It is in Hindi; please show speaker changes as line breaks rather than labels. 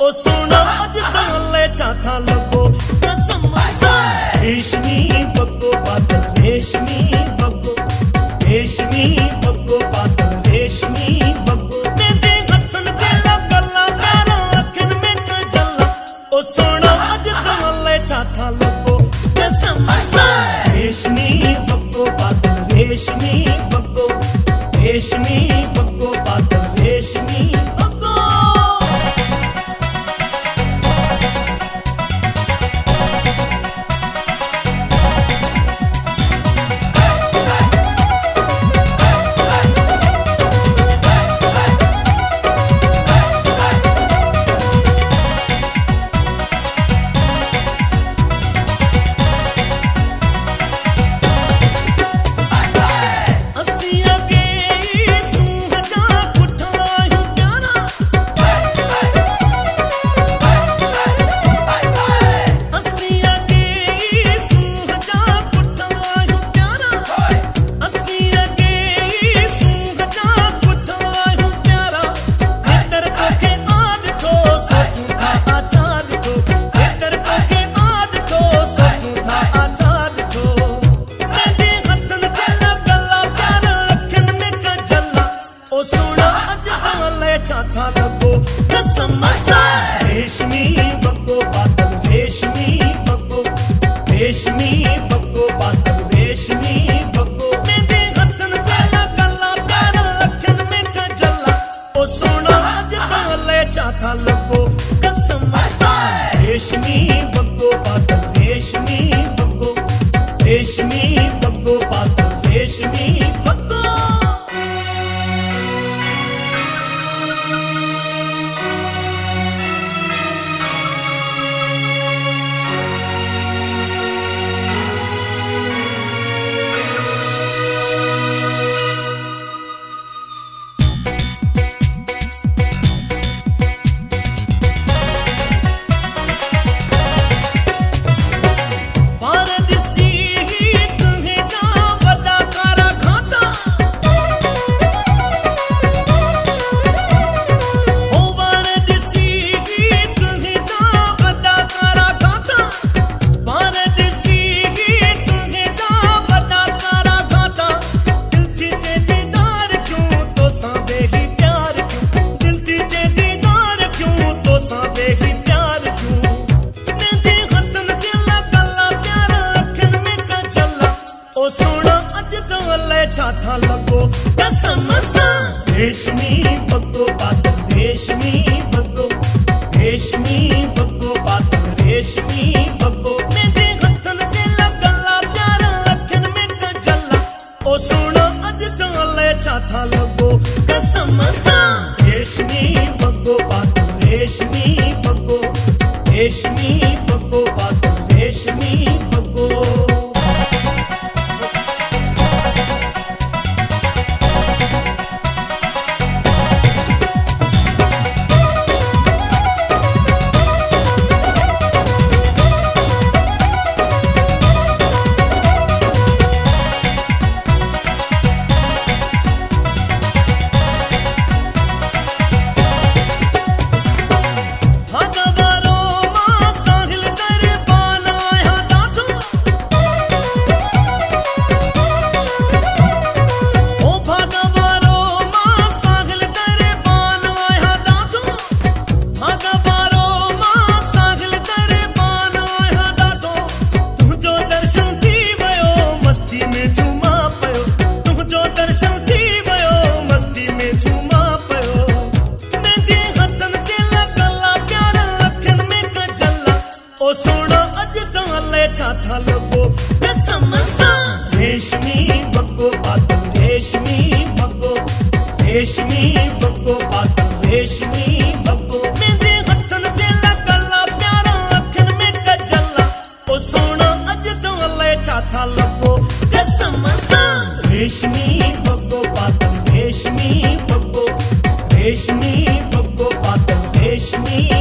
ओ सुनो अज ताले चाथा लगो कसम सा रेशमी बग्गो पातल रेशमी बग्गो रेशमी बग्गो पातल रेशमी बग्गो तेरे हथन ते लगला मेरा अखन में कजला ओ सुनो अज ताले चाथा लगो कसम सा रेशमी बग्गो पातल रेशमी बग्गो रेशमी बग्गो पातल रेशमी बग्गो चाथा लगो कसम सा रेशमी बग्गो पातल रेशमी बग्गो रेशमी बग्गो पातल रेशमी बग्गो मेरे हथन पे लगला प्यार अखन में कजला ओ सोना अज ताले चाथा लगो कसम सा रेशमी बग्गो पातल रेशमी बग्गो रेशमी बग्गो पातल रेशमी बग्गो चाथा लगो कसम सा रेशमी बग्गो पातल रेशमी बग्गो रेशमी बग्गो पातल रेशमी बग्गो मेरे हथन ते लगला प्यार अखन में कजला ओ सुनो अज ताले चाथा लगो कसम सा रेशमी बग्गो पातल रेशमी बग्गो रेशमी बग्गो पातल रेशमी बग्गो चाथा लगो कसम सा रेशमी बग्गो पातल रेशमी बग्गो रेशमी बग्गो पातल रेशमी बग्गो मेरे हथन ते लगला प्यार अखन में कजला ओ सोना अज ताले चाथा लगो कसम सा रेशमी बग्गो पातल रेशमी बग्गो रेशमी बग्गो पातल रेशमी